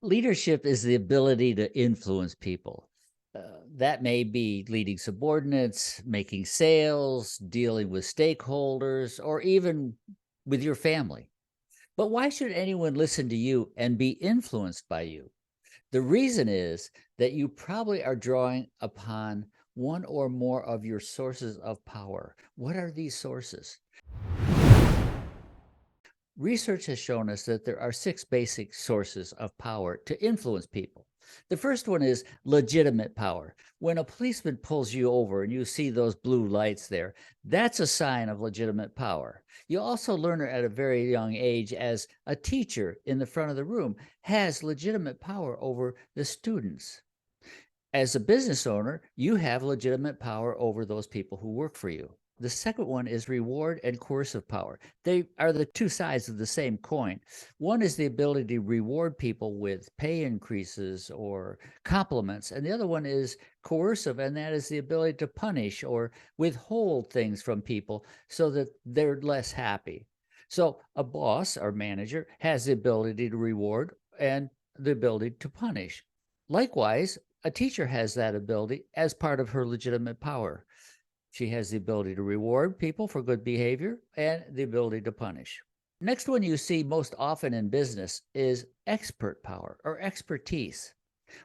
Leadership is the ability to influence people. That may be leading subordinates, making sales, dealing with stakeholders, or even with your family. But why should anyone listen to you and be influenced by you? The reason is that you probably are drawing upon one or more of your sources of power. What are these sources? Research has shown us that there are six basic sources of power to influence people. The first one is legitimate power. When a policeman pulls you over and you see those blue lights there, that's a sign of legitimate power. You also learn it at a very young age as a teacher in the front of the room has legitimate power over the students. As a business owner, you have legitimate power over those people who work for you. The second one is reward and coercive power. They are the two sides of the same coin. One is the ability to reward people with pay increases or compliments, and the other one is coercive, and that is the ability to punish or withhold things from people so that they're less happy. So, a boss or manager has the ability to reward and the ability to punish. Likewise, a teacher has that ability as part of her legitimate power. She has the ability to reward people for good behavior and the ability to punish. Next one you see most often in business is expert power or expertise.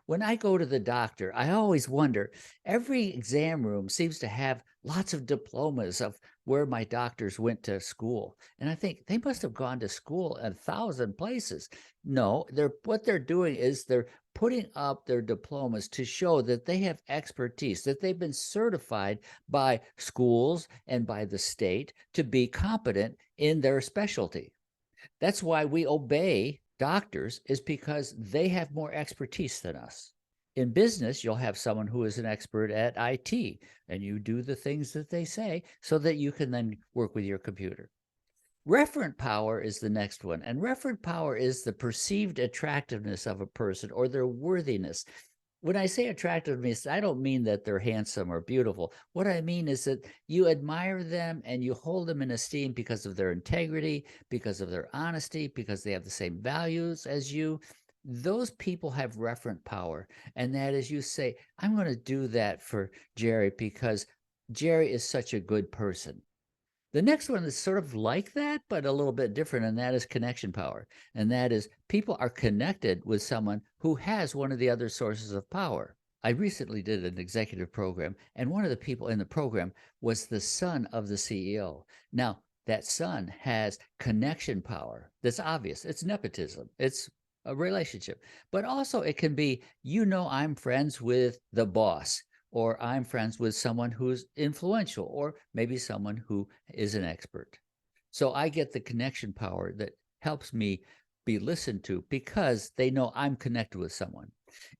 When I go to the doctor, I always wonder, every exam room seems to have lots of diplomas of where my doctors went to school. And I think they must have gone to school a thousand places. No, what they're doing is they're putting up their diplomas to show that they have expertise, that they've been certified by schools and by the state to be competent in their specialty. That's why we obey doctors, is because they have more expertise than us. In business, you'll have someone who is an expert at IT, and you do the things that they say so that you can then work with your computer. Referent power is the next one, and referent power is the perceived attractiveness of a person or their worthiness. When I say attractiveness, I don't mean that they're handsome or beautiful. What I mean is that you admire them and you hold them in esteem because of their integrity, because of their honesty, because they have the same values as you. Those people have referent power. And that is, you say, I'm going to do that for Jerry because Jerry is such a good person. The next one is sort of like that, but a little bit different, and that is connection power. And that is, people are connected with someone who has one of the other sources of power. I recently did an executive program, and one of the people in the program was the son of the CEO. Now, that son has connection power that's obvious. It's nepotism, it's a relationship. But also, it can be, I'm friends with the boss, or I'm friends with someone who's influential, or maybe someone who is an expert. So I get the connection power that helps me be listened to because they know I'm connected with someone.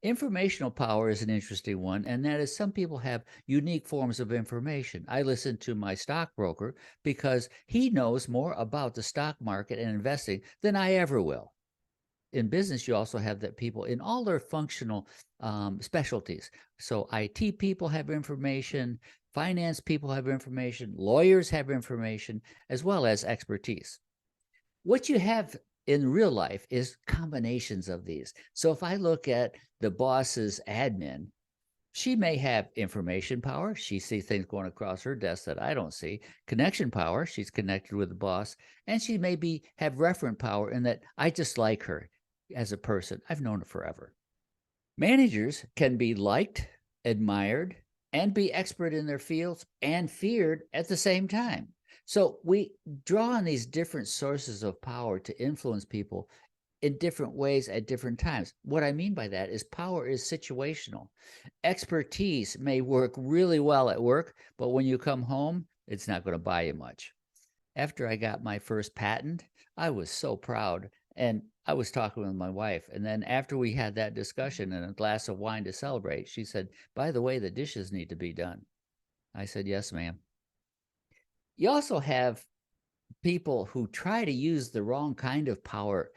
Informational power is an interesting one, and that is, some people have unique forms of information. I listen to my stockbroker because he knows more about the stock market and investing than I ever will. In business, you also have that people in all their functional specialties. So IT people have information, finance people have information, lawyers have information, as well as expertise. What you have in real life is combinations of these. So if I look at the boss's admin, she may have information power. She sees things going across her desk that I don't see. Connection power. She's connected with the boss. And she maybe have referent power in that I just like her as a person. I've known her forever. Managers can be liked, admired, and be expert in their fields and feared at the same time. So we draw on these different sources of power to influence people in different ways at different times. What I mean by that is, power is situational. Expertise may work really well at work, but when you come home, it's not going to buy you much. After I got my first patent, I was so proud. And I was talking with my wife. And then after we had that discussion and a glass of wine to celebrate, she said, "By the way, the dishes need to be done." I said, "Yes, ma'am." You also have people who try to use the wrong kind of power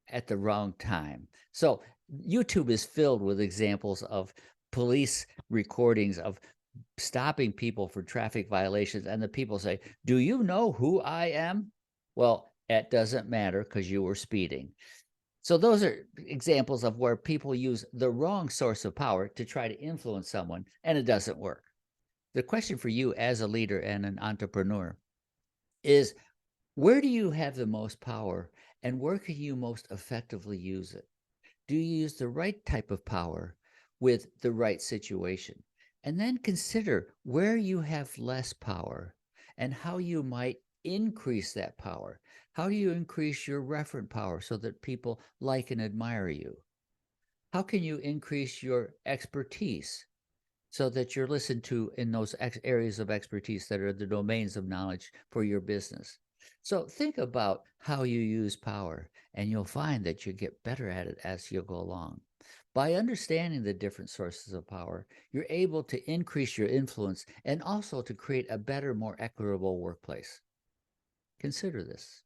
at the wrong time. So YouTube is filled with examples of police recordings of stopping people for traffic violations. And the people say, "Do you know who I am?" Well, it doesn't matter because you were speeding. So those are examples of where people use the wrong source of power to try to influence someone, and it doesn't work. The question for you as a leader and an entrepreneur is, where do you have the most power and where can you most effectively use it? Do you use the right type of power with the right situation? And then consider where you have less power and how you might increase that power. How do you increase your referent power so that people like and admire you? How can you increase your expertise so that you're listened to in those areas of expertise that are the domains of knowledge for your business? So think about how you use power, and you'll find that you get better at it as you go along. By understanding the different sources of power, you're able to increase your influence and also to create a better, more equitable workplace. Consider this.